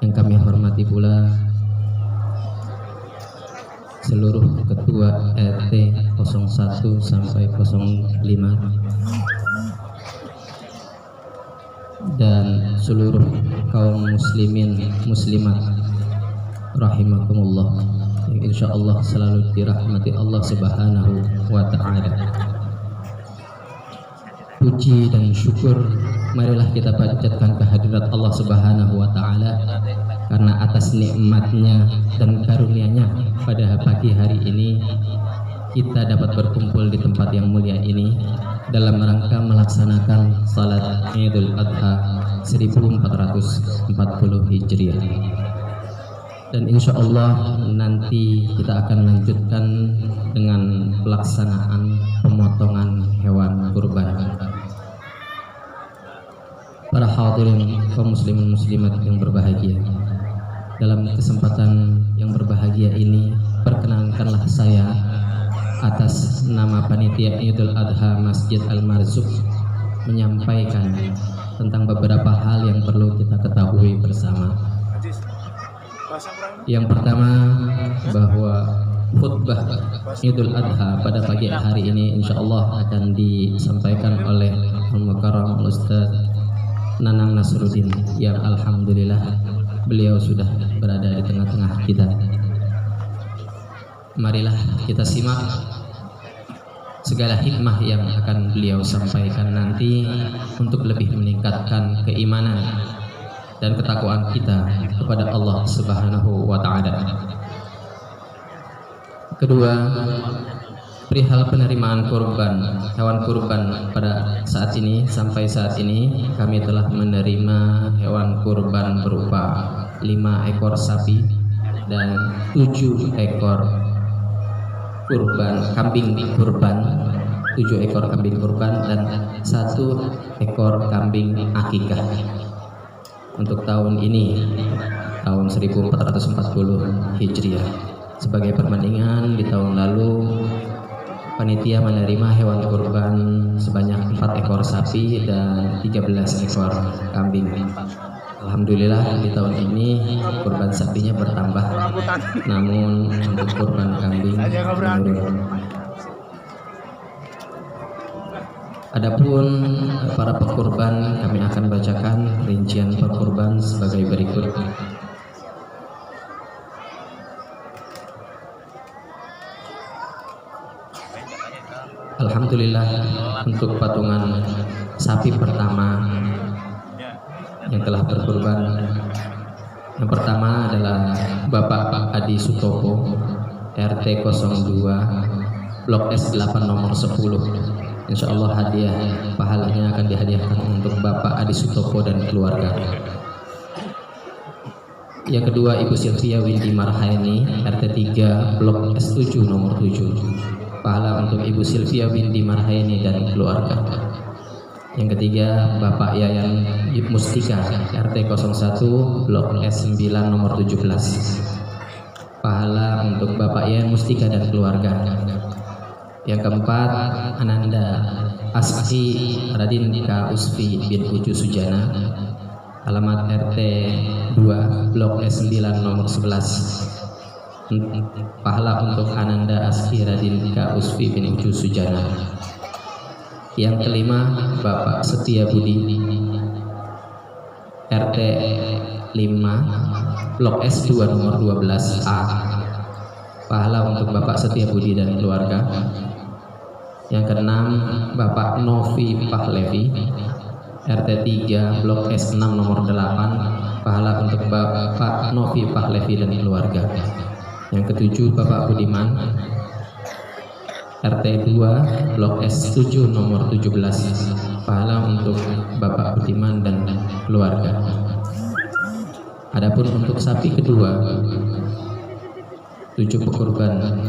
Yang kami hormati pula seluruh ketua RT 01 sampai 05 dan seluruh kaum muslimin muslimat rahimakumullah, yang insyaallah selalu dirahmati Allah Subhanahu wa ta'ala. Puji dan syukur marilah kita panjatkan kehadirat Allah Subhanahu wa ta'ala, karena atas nikmatnya dan karunia-Nya pada pagi hari ini kita dapat berkumpul di tempat yang mulia ini dalam rangka melaksanakan salat Idul Adha 1440 Hijriah. Dan insya Allah nanti kita akan lanjutkan dengan pelaksanaan pemotongan hewan kurban. Para hadirin kaum muslimin muslimat yang berbahagia, dalam kesempatan yang berbahagia ini perkenankanlah saya atas nama panitia Idul Adha Masjid Al-Marzuq menyampaikan tentang beberapa hal yang perlu kita ketahui bersama. Yang pertama, bahwa khutbah Idul Adha pada pagi hari ini insya Allah akan disampaikan oleh Al-Mukarram Ustaz Nanang Nasruddin, yang alhamdulillah beliau sudah berada di tengah-tengah kita. Marilah kita simak segala hikmah yang akan beliau sampaikan nanti untuk lebih meningkatkan keimanan dan ketakwaan kita kepada Allah Subhanahu wa ta'ala. Kedua, perihal penerimaan kurban, hewan kurban pada saat ini, sampai saat ini kami telah menerima hewan kurban berupa 5 ekor sapi dan 7 ekor kurban kambing kurban, 7 ekor kambing kurban dan 1 ekor kambing akikah untuk tahun ini, tahun 1440 Hijriah. Sebagai perbandingan, di tahun lalu panitia menerima hewan kurban sebanyak 4 ekor sapi dan 13 ekor kambing. Alhamdulillah di tahun ini kurban sapinya bertambah, namun untuk kurban kambing menurun. Adapun para pekurban, kami akan bacakan rincian pekurban sebagai berikut. Alhamdulillah untuk patungan sapi pertama yang telah berkurban, yang pertama adalah Bapak Adi Sutopo, RT 02 Blok S8 nomor 10. Insya Allah hadiah pahalanya akan dihadiahkan untuk Bapak Adi Sutopo dan keluarga. Yang kedua Ibu Sylvia Windy Marhaini, RT 3 Blok S7 nomor 7. Pahala untuk Ibu Sylvia Windy Marhaini dan keluarga. Yang ketiga Bapak Yayan Mustika, RT 01 Blok S9 nomor 17. Pahala untuk Bapak Yayan Mustika dan keluarga. Yang keempat Ananda Aski Radinka Usfi bin Ucu Sujana, alamat RT 2 Blok S9 nomor 11. Pahala untuk Ananda Aski Radinka Usfi bin Ucu Sujana. Yang kelima Bapak Setia Budi, RT 5 Blok S2 nomor 12A. Pahala untuk Bapak Setia Budi dan keluarga. Yang keenam Bapak Novi Pahlevi, RT 3 Blok S6 nomor 8. Pahala untuk Bapak Novi Pahlevi dan keluarga. Yang ketujuh Bapak Budiman, RT 2 Blok S7 nomor 17. Pahala untuk Bapak Budiman dan keluarga. Adapun untuk sapi kedua, 7 pekurban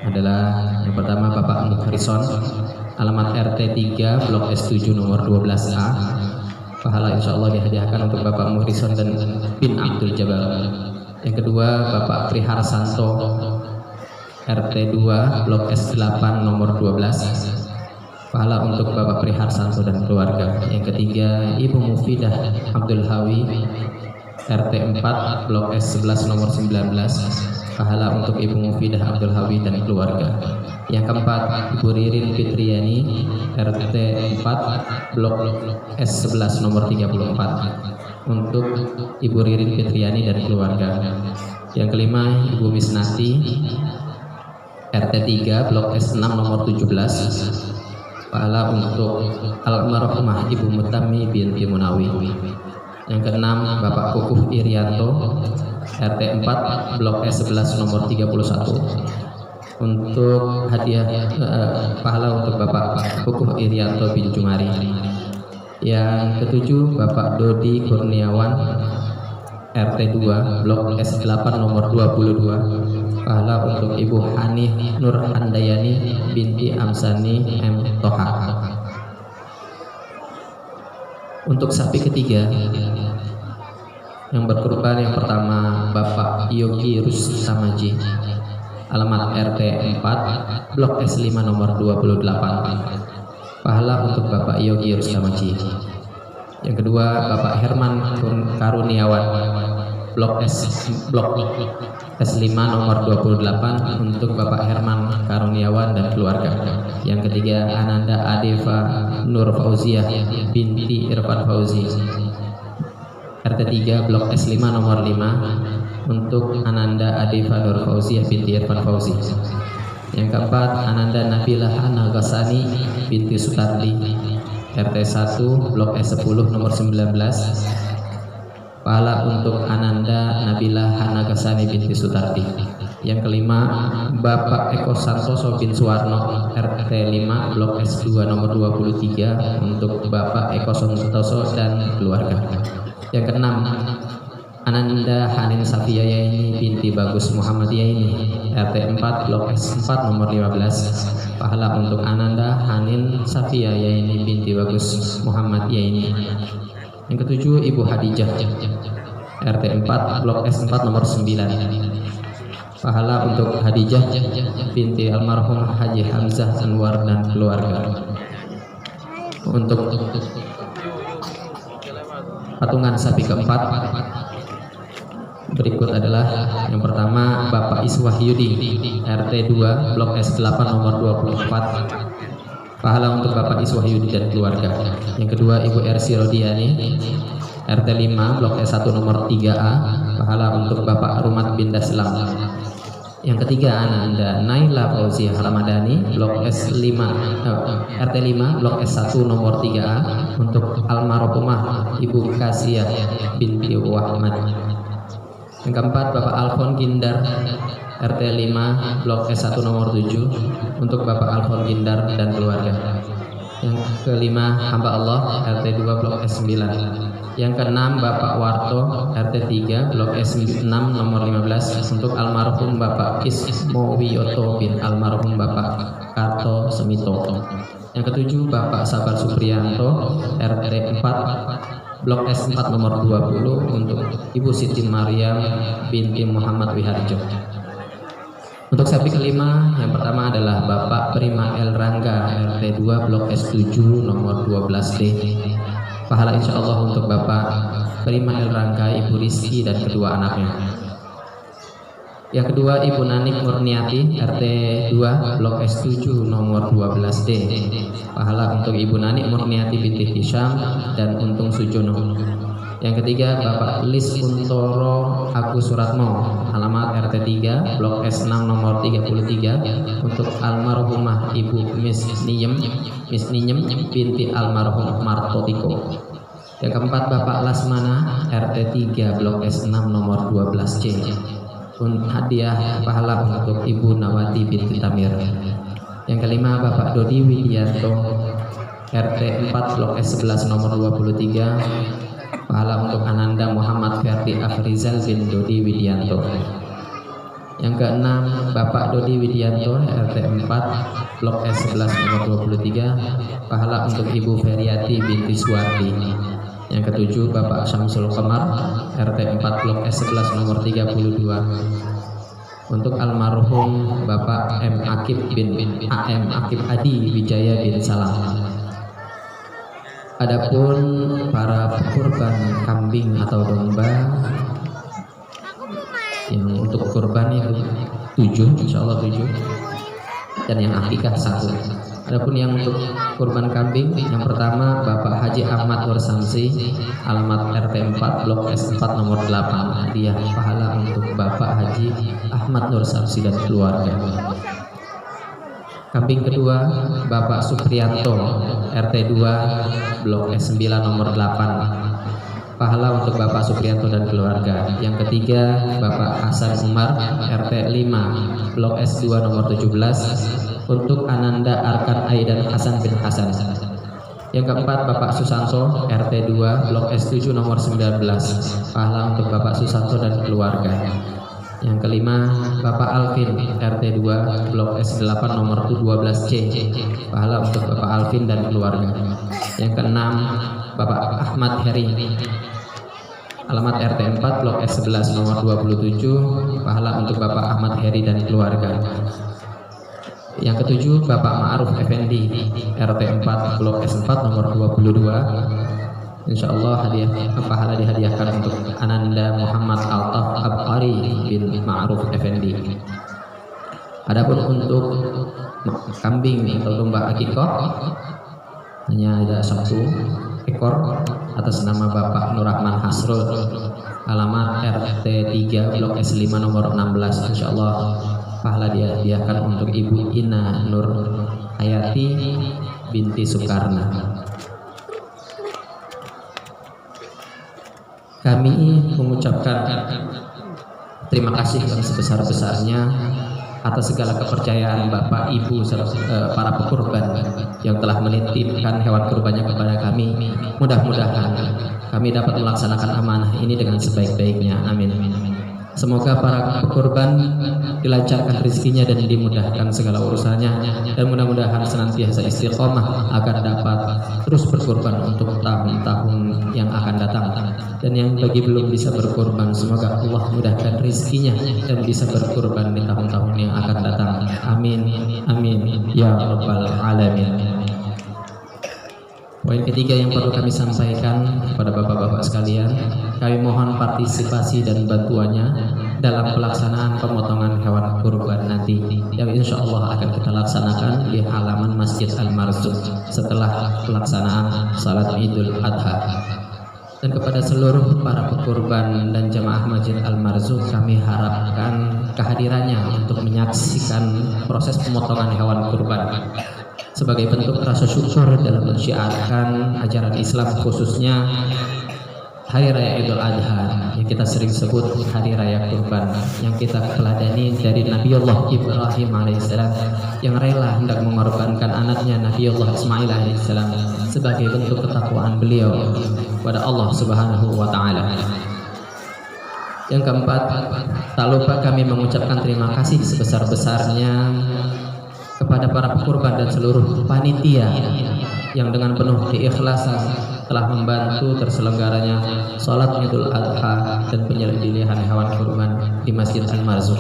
adalah yang pertama Bapak Mukhrizon, alamat RT 3 Blok S7 nomor 12A. Pahala insya Allah dihadiahkan untuk Bapak Mukhrizon dan bin Abdul Jabal. Yang kedua Bapak Priharsanto, RT 2 Blok S8 nomor 12. Pahala untuk Bapak Priharsanto dan keluarga. Yang ketiga Ibu Mufidah Abdul Hawi, RT 4 Blok S11 nomor 19, pahala untuk Ibu Mufidah Abdul Hawi dan keluarga. Yang keempat, Ibu Ririn Fitriani RT 4 Blok S11 nomor 34, untuk Ibu Ririn Fitriani dan keluarga. Yang kelima, Ibu Misnati RT 3 Blok S6 nomor 17, pahala untuk almarhumah Ibu Mutami binti Munawi. Yang keenam, Bapak Kukuh Irianto RT 4 Blok S11 nomor 31, untuk hadiah pahala untuk Bapak Kukuh Irianto bin Jumari. Yang ketujuh, Bapak Dodi Kurniawan RT 2 Blok S8 nomor 22, pahala untuk Ibu Hanih Nur Handayani binti Amsani M. Toha. Untuk sapi ketiga yang berkorban, yang pertama Bapak Yogi Rustamaji, alamat RT 4 Blok S5 nomor 28, pahala untuk Bapak Yogi Rustamaji. Yang kedua, Bapak Herman Karuniawan Blok S5 nomor 28, untuk Bapak Herman Karuniawan dan keluarga. Yang ketiga, Ananda Adeva Nur Fauziah binti Irfan Fauzi RT 3 Blok S5 nomor 5, untuk Ananda Adeva Nur Fauziah binti Irfan Fauzi. Yang keempat, Ananda Nabilah Anagasani binti Sutardi RT 1 Blok S10 nomor 19, pahala untuk Ananda Nabila Hanagasani binti Sutardi. Yang kelima, Bapak Eko Santoso bin Suwarno RT 5 Blok S2 nomor 23, untuk Bapak Eko Santoso dan keluarga. Yang keenam, Ananda Hanin Safia Yaini binti Bagus Muhammad Yaini RT 4 Blok S4 nomor 15, pahala untuk Ananda Hanin Safia Yaini binti Bagus Muhammad Yaini. Yang ketujuh, Ibu Hadijah RT 4 Blok S4 nomor 9, pahala untuk Hadijah binti almarhum Haji Hamzah Anwar dan keluarga. Untuk patungan sapi keempat berikut adalah, yang pertama Bapak Iswahyudi RT 2 Blok S8 nomor 24, pahala untuk Bapak Iswahyudi dan keluarga. Yang kedua, Ibu Ersi Rodiani RT 5 Blok S1 nomor 3A, pahala untuk Bapak Rumat bin Daslam. Yang ketiga, Ananda Naila Fauziah Ramadhani Blok S5 RT 5 Blok S1 nomor 3A, untuk almarhumah Ibu Kasiah binti Wahmad. Yang keempat, Bapak Alfon Gindar RT 5 Blok S1 nomor 7, untuk Bapak Alfon Gindar dan keluarga. Yang kelima, hamba Allah RT 2 Blok S9. Yang keenam, Bapak Warto RT 3 Blok S6 nomor 15, untuk almarhum Bapak Ismo Wiyoto bin almarhum Bapak Karto Semito. Yang ketujuh, Bapak Sabar Supriyanto RT 4 Blok S4 nomor 20, untuk Ibu Siti Maryam binti Muhammad Wiharjo. Untuk sapi kelima, yang pertama adalah Bapak Prima El Rangga RT 2 Blok S7 nomor 12D, pahala insya Allah untuk Bapak Prima El Rangga, Ibu Rizki dan kedua anaknya. Yang kedua, Ibu Nanik Murniati RT 2 Blok S7 nomor 12D, pahala untuk Ibu Nanik Murniati binti Hisham dan Untung Sujono. Yang ketiga, Bapak Lis Kuntoro Agus Suratmo, alamat RT 3 Blok S6 nomor 33, untuk almarhumah Ibu Miss Niyem binti almarhum Martotiko. Yang keempat, Bapak Lasmana RT 3 Blok S6 nomor 12C, hadiah pahala untuk Ibu Nawati binti Tamir. Yang kelima, Bapak Dodi Widianto RT 4 Blok S11 nomor 23, pahala untuk Ananda Muhammad Ferdi Afrizal bin Dodi Widianto. Yang keenam, Bapak Dodi Widianto RT 4 Blok S11 nomor 23, pahala untuk Ibu Feriati binti Suwardi. Yang ketujuh, Bapak Syamsul Qamar RT 4 Blok S11 nomor 32, untuk almarhum Bapak M. Akib Adi Wijaya bin Salam. Adapun para pekurban kambing atau domba Yang untuk kurban itu 7, insya Allah 7, dan yang akikah 1. Adapun yang untuk kurban kambing, yang pertama Bapak Haji Ahmad Nur Samsi, alamat RT 4 Blok S4 nomor 8, hadiah pahala untuk Bapak Haji Ahmad Nur Samsi dan keluarga. Kambing kedua Bapak Supriyanto, RT 2 Blok S9 nomor 8, pahala untuk Bapak Supriyanto dan keluarga. Yang ketiga Bapak Hasan Umar, RT 5 Blok S2 nomor 17, untuk Ananda Arkan Aidan Hasan bin Hasan. Yang keempat Bapak Susanto, RT 2 Blok S7 nomor 19, pahala untuk Bapak Susanto dan keluarga. Yang kelima Bapak Alvin, RT 2 Blok S8 nomor 12C, pahala untuk Bapak Alvin dan keluarga. Yang keenam Bapak Ahmad Heri, alamat RT 4 Blok S11 nomor 27, pahala untuk Bapak Ahmad Heri dan keluarga. Yang ketujuh Bapak Ma'ruf Effendi, RT 4 Blok S4 nomor 22, insya Allah hadiah pahala dihadiahkan untuk Ananda Muhammad Altaf Abqari bin Ma'ruf Effendi. Adapun untuk kambing atau domba akikah hanya ada 1 ekor atas nama Bapak Nurrahman Hasrul, alamat RT 3 Blok S5 nomor 16, insya Allah pahala dihadiahkan untuk Ibu Ina Nur Hayati binti Soekarna. Kami mengucapkan terima kasih yang sebesar-besarnya atas segala kepercayaan Bapak Ibu para pekurban yang telah menitipkan hewan kurbannya kepada kami. Mudah-mudahan kami dapat melaksanakan amanah ini dengan sebaik-baiknya. Amin. Semoga para pekurban dilancarkan rezekinya dan dimudahkan segala urusannya, dan mudah-mudahan senantiasa istiqomah agar dapat terus berkurban untuk tahun-tahun yang akan datang. Dan yang bagi belum bisa berkurban, semoga Allah mudahkan rezekinya dan bisa berkurban di tahun-tahun yang akan datang. Amin, amin ya rabbal alamin. Poin ketiga yang perlu kami sampaikan kepada bapak-bapak sekalian, kami mohon partisipasi dan bantuannya dalam pelaksanaan pemotongan hewan kurban nanti yang insya Allah akan kita laksanakan di halaman Masjid Al-Marzuq setelah pelaksanaan salat Idul Adha. Dan kepada seluruh para pekurban dan jamaah Masjid Al-Marzuq, kami harapkan kehadirannya untuk menyaksikan proses pemotongan hewan kurban sebagai bentuk rasa syukur dalam mensyiarkan ajaran Islam, khususnya Hari Raya Idul Adha yang kita sering sebut Hari Raya Kurban, yang kita teladani dari Nabiullah Ibrahim alaihissalam yang rela hendak mengorbankan anaknya Nabiullah Ismail alaihissalam sebagai bentuk ketakwaan beliau kepada Allah Subhanahu wa taala. Yang keempat, tak lupa kami mengucapkan terima kasih sebesar-besarnya kepada para pekurban dan seluruh panitia yang dengan penuh keikhlasan telah membantu terselenggaranya salat Idul Adha dan penyembelihan hewan kurban di Masjid Al-Marzuq.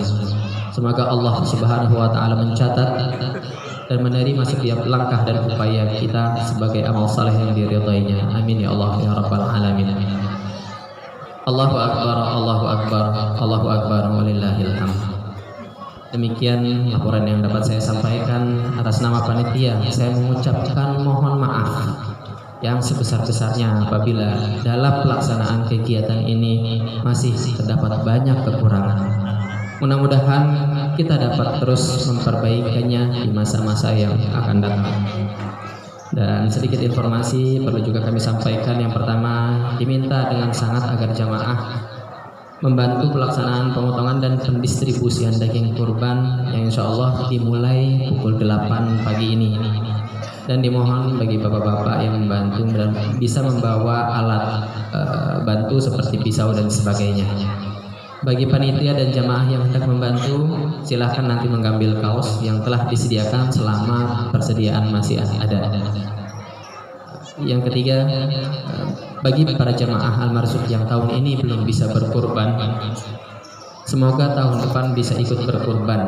Semoga Allah Subhanahu wa taala mencatat dan menerima setiap langkah dan upaya kita sebagai amal saleh yang diridainya. Amin ya Allah ya rabbal alamin. Allahu akbar, Allahu akbar, Allahu akbar, walillahil hamd. Demikian laporan yang dapat saya sampaikan atas nama panitia. Saya mengucapkan mohon maaf yang sebesar-besarnya apabila dalam pelaksanaan kegiatan ini masih terdapat banyak kekurangan. Mudah-mudahan kita dapat terus memperbaikinya di masa-masa yang akan datang. Dan sedikit informasi perlu juga kami sampaikan. Yang pertama, diminta dengan sangat agar jamaah membantu pelaksanaan pemotongan dan pendistribusian daging kurban yang insya Allah dimulai pukul 8 pagi ini. Dan dimohon bagi bapak-bapak yang membantu dan bisa membawa alat bantu seperti pisau dan sebagainya. Bagi panitia dan jamaah yang hendak membantu, silahkan nanti mengambil kaos yang telah disediakan selama persediaan masih ada. Yang ketiga, bagi para jamaah Al-Marzuq yang tahun ini belum bisa berkurban, semoga tahun depan bisa ikut berkurban.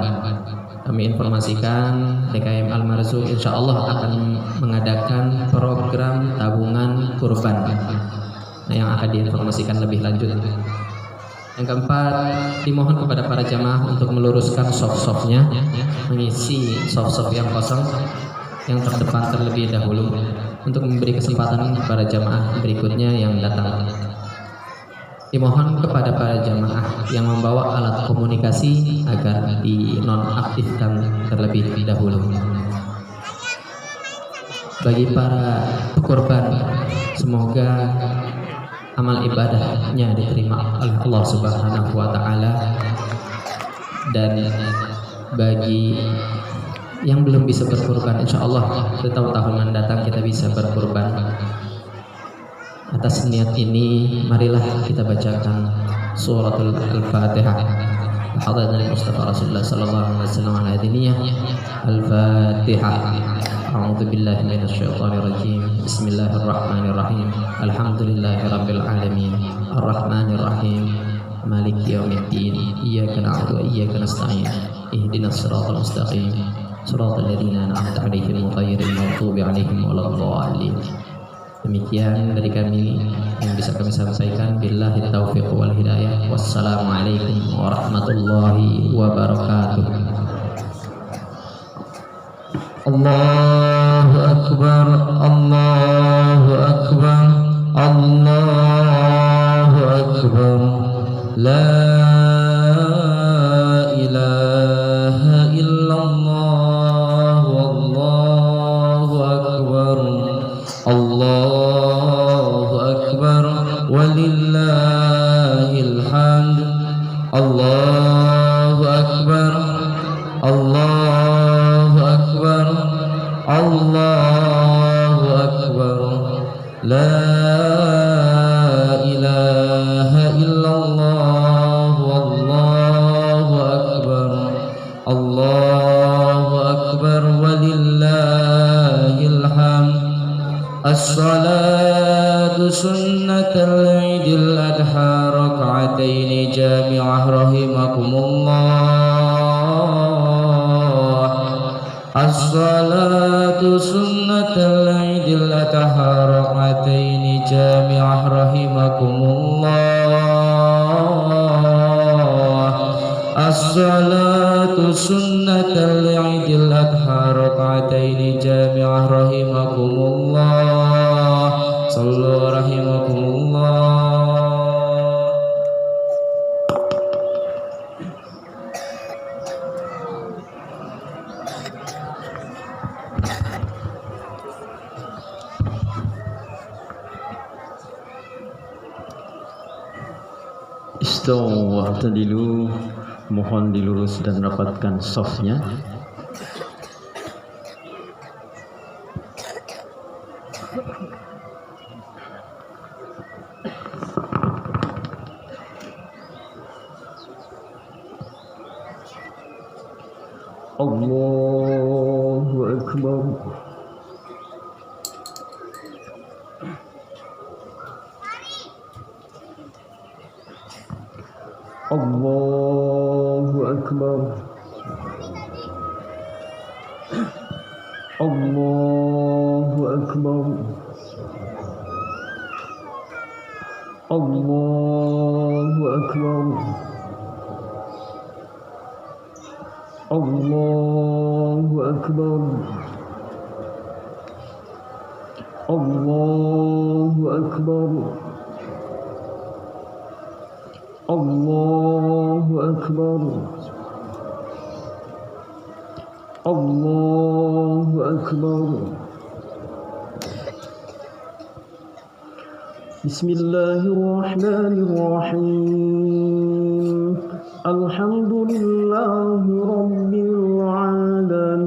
Kami informasikan DKM Al-Marzuq insya Allah akan mengadakan program tabungan kurban yang akan diinformasikan lebih lanjut. Yang keempat, dimohon kepada para jamaah untuk meluruskan soft-softnya, mengisi soft-soft yang kosong yang terdepan terlebih dahulu untuk memberi kesempatan para jamaah berikutnya yang datang. Dimohon kepada para jamaah yang membawa alat komunikasi agar dinonaktifkan terlebih dahulu. Bagi para pekorban, semoga amal ibadahnya diterima oleh Allah Subhanahu wa taala, dan bagi yang belum bisa berkorban, insya Allah di tahun mendatang kita bisa berkorban. Atas niat ini, marilah kita bacakan suratul Al-Fatihah. Hadirin Mustafa Rasulullah sallallahu alaihi wasallam ala diniyah. Al-Fatihah. A'udzu billahi minasyaitonir rajim. Bismillahirrahmanirrahim. Alhamdulillahirabbil alamin. Arrahmanir rahim. Maliki yaumiddin. Iyyaka na'budu wa iyyaka nasta'in. Ihdinas siratal mustaqim. Siratal ladzina an'amta 'alaihim ghairil maghdubi 'alaihim waladdallin. Demikian dari kami yang bisa kami sampaikan. Billahi taufiq wal hidayah. Wassalamualaikum warahmatullahi wabarakatuh. Allahu akbar, Allahu akbar, Allahu akbar. La ilaha illallah, wallahu akbar. Allahu akbar, walillahil hamd. Allahu akbar, Allahu akbar, Allahu akbar. La ilaha illallah, wallahu akbar. Allahu akbar, walillahil hamd. As-salatu sunnatul Idul Adha raka'ataini jami'ah rahimakumullah. As-salatu sunnatul Idul Adha raka'ataini jami'ah rahimakumullah. As-salatu sunnatul Idul Adha raka'ataini jami'ah rahimakumullah. Sallu rahimakumullah. Istawu wa'tadilu, mohon dilurus dan rapatkan softnya. Allahu akbar. Allahu akbar. Allahu akbar. Allahu akbar. Allahu akbar. Allahu akbar. Allahu akbar. Allahu akbar. Bismillahirrahmanirrahim. Alhamdulillahi rabbil alamin.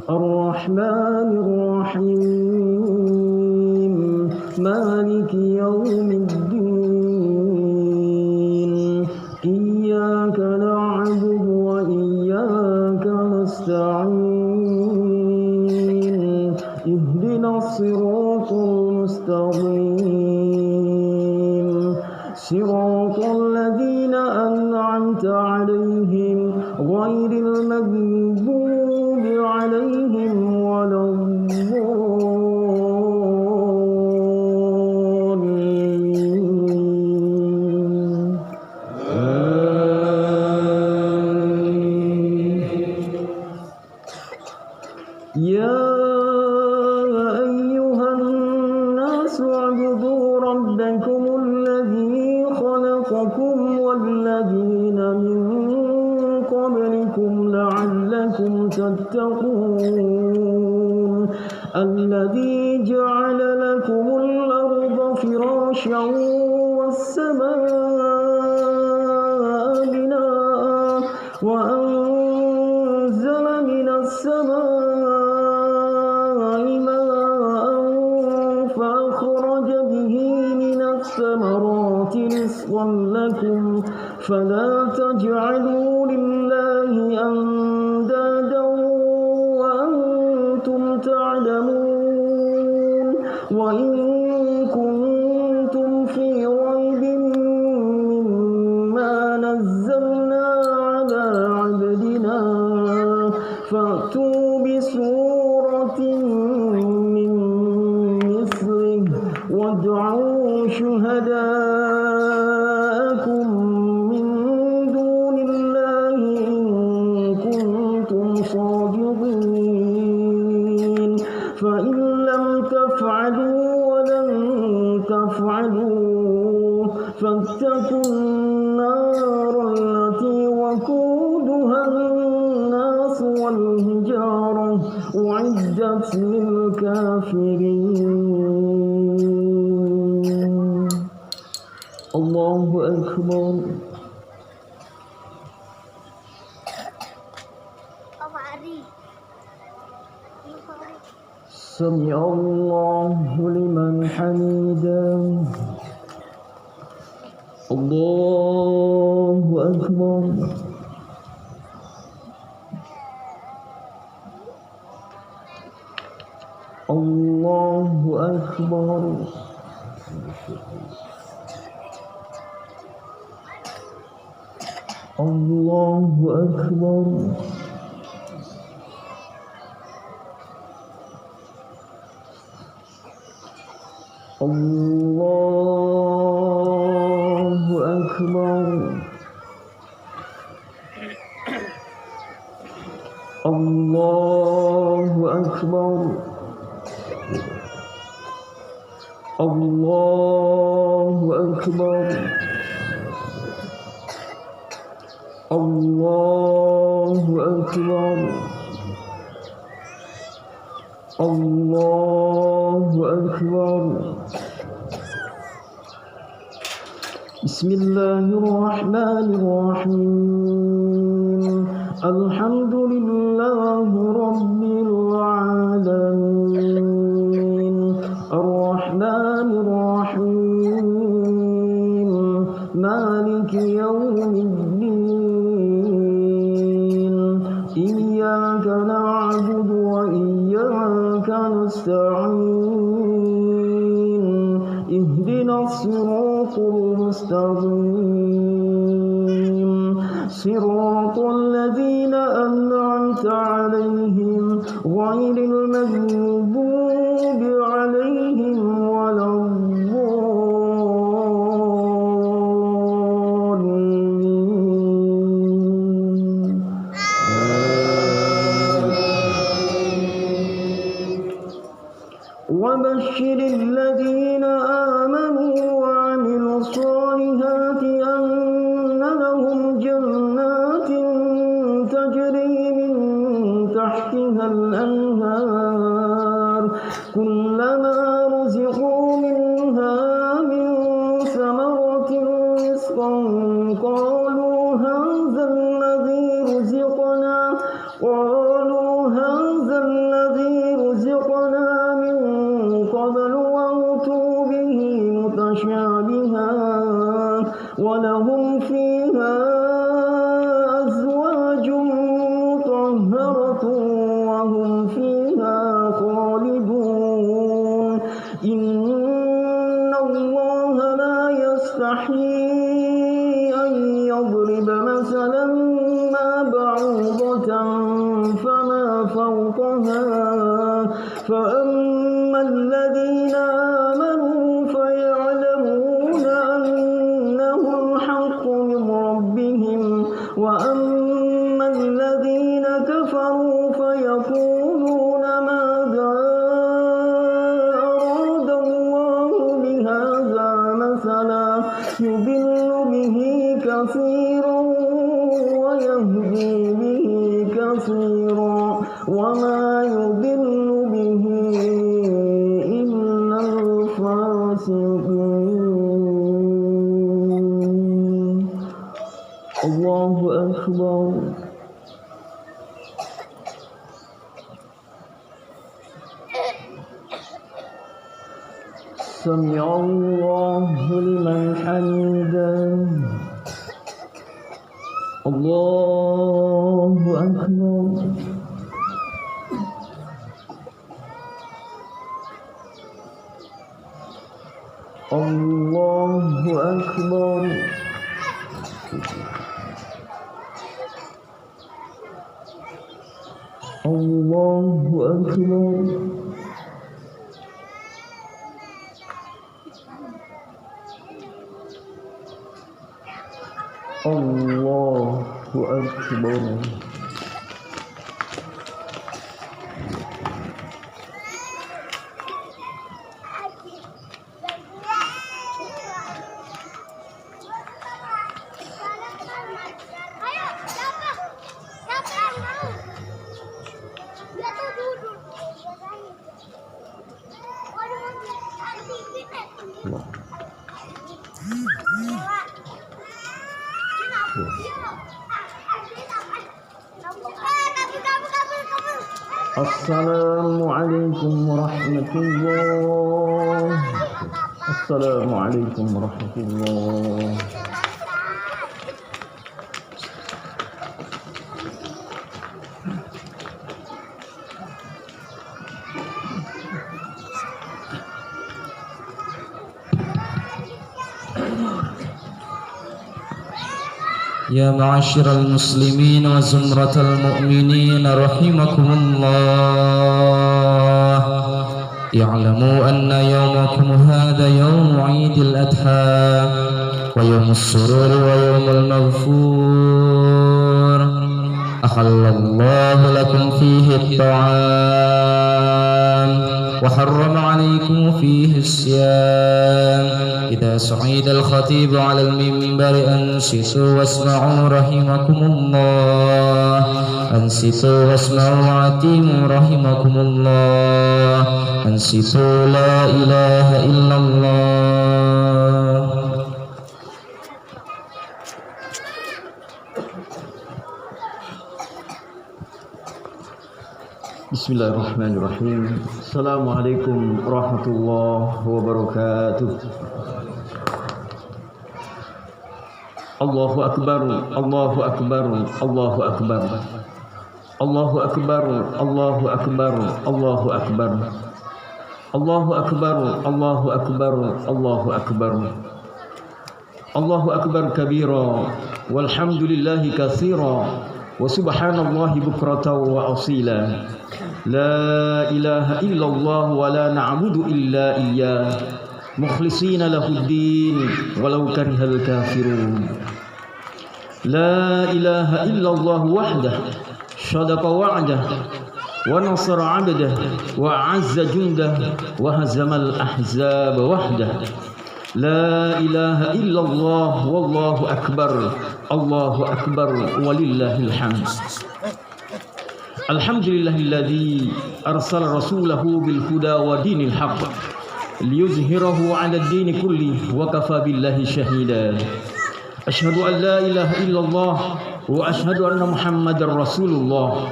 Ar-Rahmanir Rahim. Maliki yaumiddin. Iyyaka na'budu wa iyyaka nasta'in. Ihdinas siratal mustaqim. Siratal ladzina an'amta 'alaihim ghairil maghdubi 'alaihim waladdallin. ربكم الذي خلقكم والذين من قبلكم لعلكم تتقون الذي جعل لكم الأرض فراشا والسماء بناء وأنزل من السماء ماء فأخرج به من الثمرات رزقا لكم فلا تجعلوا لله أندادا وأنتم تعلمون وإن كنتم في ريب مما نزلنا على عبدنا فأتوا بسورة من مثله وادعوا شهداءكم من دون الله إن كنتم صادقين فإن لم تفعلوا ولن تفعلوا فاتقوا النار التي وقودها الناس والحجارة أعدت للكافرين. الله أكبر. سمع الله لمن حمده. الله أكبر. الله أكبر. الله أكبر. الله أكبر. الله أكبر. الله أكبر. الله أكبر. الله أكبر. بسم الله الرحمن الرحيم الحمد لله رب العالمين الرحمن الرحيم مالك يوم الدين إياك نعبد وإياك نستعين اهدنا الصراط المستقيم صراط الذين أنعمت عليهم غير المغضوب عليهم ولا الضالين. وبشر الذين آمنوا وعملوا الصالحات أن لهم جنات تجري من تحتها الأنهار كلما رزقوا منها من ثمرة رزقا قالوا هذا الذي رزقنا من قبل وأتوا به متشابها ولهم فيها أزواج مطهرة وهم فيها خالدون إن الله لا يستحيي أن يضرب مثلا ما بعوضة فما فوقها فأما الذين آمنوا فيعلمون أنه الحق من ربهم وأما الذين كفروا فيقولون ماذا أراد الله بهذا مثلا يضل به كثيرا ويهدي به كثيرا وما يضل به إلا الفاسقين. الله أكبر. سمع الله لمن حمده. الله أكبر. الله أكبر. الله أكبر. الله أكبر. السلام عليكم ورحمة الله. السلام عليكم ورحمة الله. يا معاشر المسلمين وزمرة المؤمنين رحمكم الله، اعلموا أن يومكم هذا يوم عيد الأضحى ويوم السرور ويوم المغفور. أحل الله لكم فيه الطعام وحرم عليكم فيه الصيام. إذا صعد الخطيب على المنبر أنصتوا واسمعوا رحمكم الله. أنصتوا واسمعوا وأطيعوا رحمكم الله. أنصتوا لا إله إلا الله. Bismillahirrahmanirrahim. Assalamualaikum warahmatullahi wabarakatuh. Allahu akbar, Allahu akbar, Allahu akbar. Allahu akbar, Allahu akbar, Allahu akbar. Allahu akbar, Allahu akbar, Allahu akbar. Allahu akbar kabira walhamdulillahi katsira wa subhanallahi bukratan wa asila. La ilaha illallah wa la na'budu illa iyyah mukhlisina lahuddin walau karihal kafirun. La ilaha illallah wahdah sadaqa wa'dah wa nasara 'abdah wa 'azza jundah wa hazamal ahzab wahdah. La ilaha illallah wallahu akbar. Allahu akbar walillahil hamd. Alhamdulillahilladzi arsala rasulahu bil huda wa dinil haqq liyuzhirahu 'ala ad-din kulli wa kafa billahi shahida. Asyhadu an la ilaha illallah wa asyhadu anna Muhammadar Rasulullah.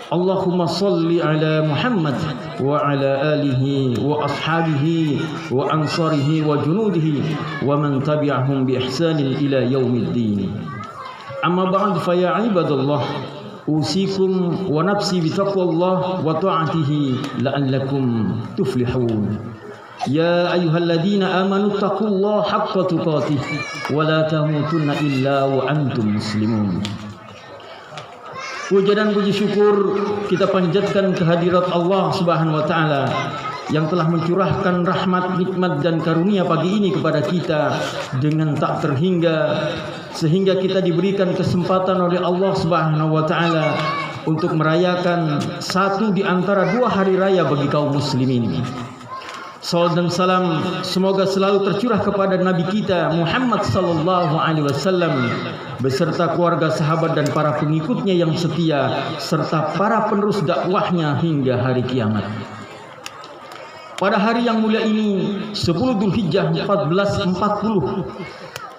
Allahumma salli ala Muhammad wa ala alihi wa ashabihi wa ansarihi wa junudihi wa man tabi'ahum bi ihsanin ila yaumiddin. Amma ba'd fa ya ibadallah, usikum wa nafsi bi taqwallah wa ta'atihi la'allakum tuflihun. Ya ayyuhalladzina amanu taqullaha haqqa tuqatih wa la tamutunna illa wa antum muslimun. Puja dan puji syukur kita panjatkan kehadirat Allah Subhanahu wa taala yang telah mencurahkan rahmat, nikmat dan karunia pagi ini kepada kita dengan tak terhingga, sehingga kita diberikan kesempatan oleh Allah Subhanahu wa taala untuk merayakan satu di antara dua hari raya bagi kaum muslimin. Salawat dan salam semoga selalu tercurah kepada Nabi kita Muhammad sallallahu alaihi wasallam beserta keluarga, sahabat dan para pengikutnya yang setia serta para penerus dakwahnya hingga hari kiamat. Pada hari yang mulia ini 10 Dzulhijjah 1440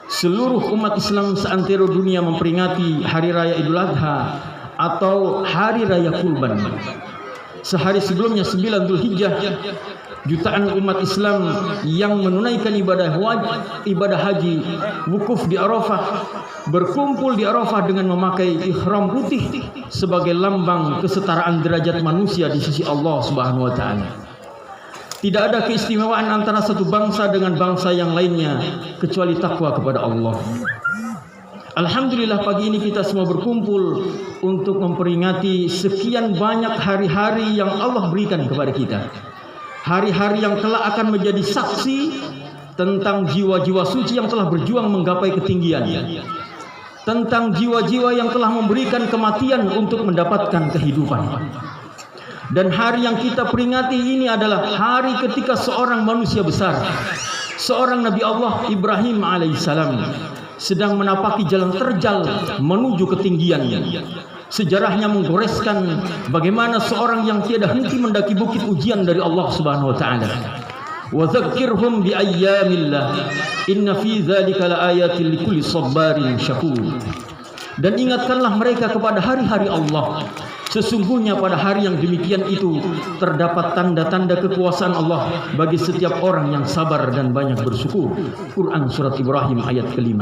seluruh umat Islam seantero dunia memperingati hari raya Idul Adha atau hari raya kurban. Sehari sebelumnya 9 Dzulhijjah jutaan umat Islam yang menunaikan ibadah haji wukuf di Arafah berkumpul di Arafah dengan memakai ihram putih sebagai lambang kesetaraan derajat manusia di sisi Allah Subhanahu wa taala. Tidak ada keistimewaan antara satu bangsa dengan bangsa yang lainnya kecuali takwa kepada Allah. Alhamdulillah pagi ini kita semua berkumpul untuk memperingati sekian banyak hari-hari yang Allah berikan kepada kita. Hari-hari yang kelak akan menjadi saksi tentang jiwa-jiwa suci yang telah berjuang menggapai ketinggian, tentang jiwa-jiwa yang telah memberikan kematian untuk mendapatkan kehidupan. Dan hari yang kita peringati ini adalah hari ketika seorang manusia besar, seorang Nabi Allah Ibrahim alaihissalam sedang menapaki jalan terjal menuju ketinggian. Sejarahnya menggoreskan bagaimana seorang yang tiada henti mendaki bukit ujian dari Allah Subhanahu wa taala. Wa dzakkirhum bi ayyamillah inna fi dzalika laayatil likulli sabarin syakur. Dan ingatkanlah mereka kepada hari-hari Allah. Sesungguhnya pada hari yang demikian itu terdapat tanda-tanda kekuasaan Allah bagi setiap orang yang sabar dan banyak bersyukur. Quran surat Ibrahim ayat ke-5.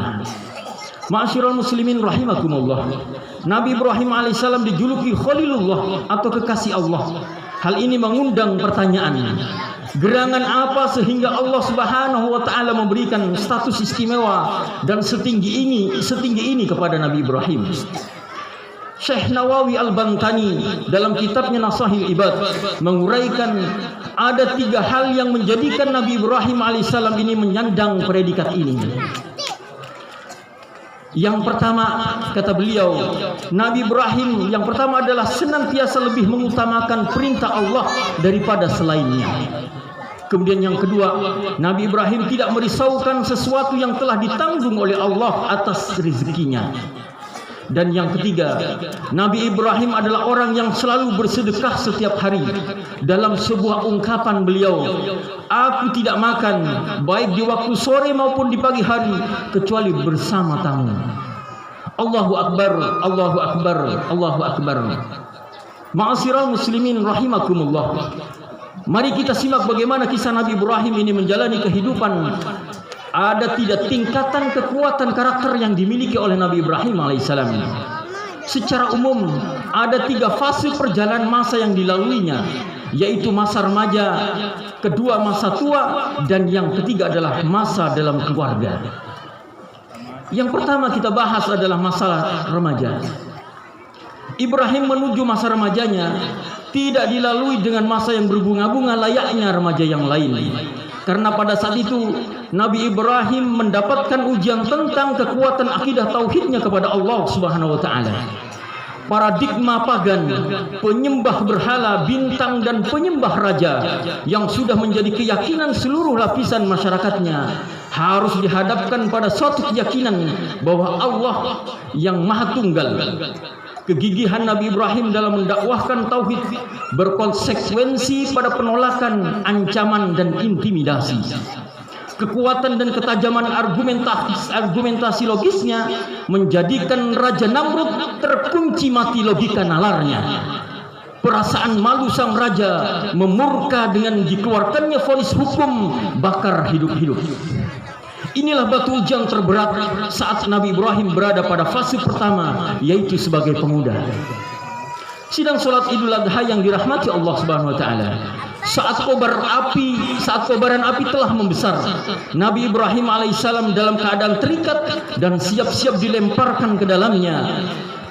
Ma'asyiral muslimin rahimakumullah. Nabi Ibrahim alaihissalam dijuluki Khalilullah atau kekasih Allah. Hal ini mengundang pertanyaan. Gerangan apa sehingga Allah Subhanahu wa taala memberikan status istimewa dan setinggi ini kepada Nabi Ibrahim? Syekh Nawawi Al-Bantani dalam kitabnya Nasahil Ibad menguraikan ada 3 hal yang menjadikan Nabi Ibrahim alaihissalam ini menyandang predikat ini. Yang pertama, kata beliau, Nabi Ibrahim yang pertama adalah senantiasa lebih mengutamakan perintah Allah daripada selainnya. Kemudian yang kedua, Nabi Ibrahim tidak merisaukan sesuatu yang telah ditanggung oleh Allah atas rezekinya. Dan yang ketiga, Nabi Ibrahim adalah orang yang selalu bersedekah setiap hari. Dalam sebuah ungkapan beliau, aku tidak makan baik di waktu sore maupun di pagi hari kecuali bersama tamu. Allahu Akbar, Allahu Akbar, Allahu Akbar. Ma'asyiral muslimin rahimakumullah. Mari kita simak bagaimana kisah Nabi Ibrahim ini menjalani kehidupan. Ada 3 tingkatan kekuatan karakter yang dimiliki oleh Nabi Ibrahim alaihissalam. Secara umum ada 3 fase perjalanan masa yang dilaluinya, yaitu masa remaja, kedua masa tua, dan yang ketiga adalah masa dalam keluarga. Yang pertama kita bahas adalah masalah remaja. Ibrahim menuju masa remajanya tidak dilalui dengan masa yang berbunga-bunga layaknya remaja yang lain. Karena pada saat itu Nabi Ibrahim mendapatkan ujian tentang kekuatan akidah tauhidnya kepada Allah Subhanahu wa taala. Paradigma pagan, penyembah berhala, bintang dan penyembah raja yang sudah menjadi keyakinan seluruh lapisan masyarakatnya harus dihadapkan pada suatu keyakinan bahwa Allah yang Maha Tunggal. Kegigihan Nabi Ibrahim dalam mendakwahkan tauhid berkonsekuensi pada penolakan, ancaman dan intimidasi. Kekuatan dan ketajaman argumentasi logisnya menjadikan Raja Namrud terkunci mati logika nalarnya. Perasaan malu sang raja memurka dengan dikeluarkannya vonis hukum bakar hidup-hidup. Inilah batu ujian terberat saat Nabi Ibrahim berada pada fase pertama, yaitu sebagai pemuda. Sidang sholat Idul Adha yang dirahmati Allah Subhanahu wa taala. Saat kobaran api telah membesar, Nabi Ibrahim alaihissalam dalam keadaan terikat dan siap-siap dilemparkan ke dalamnya.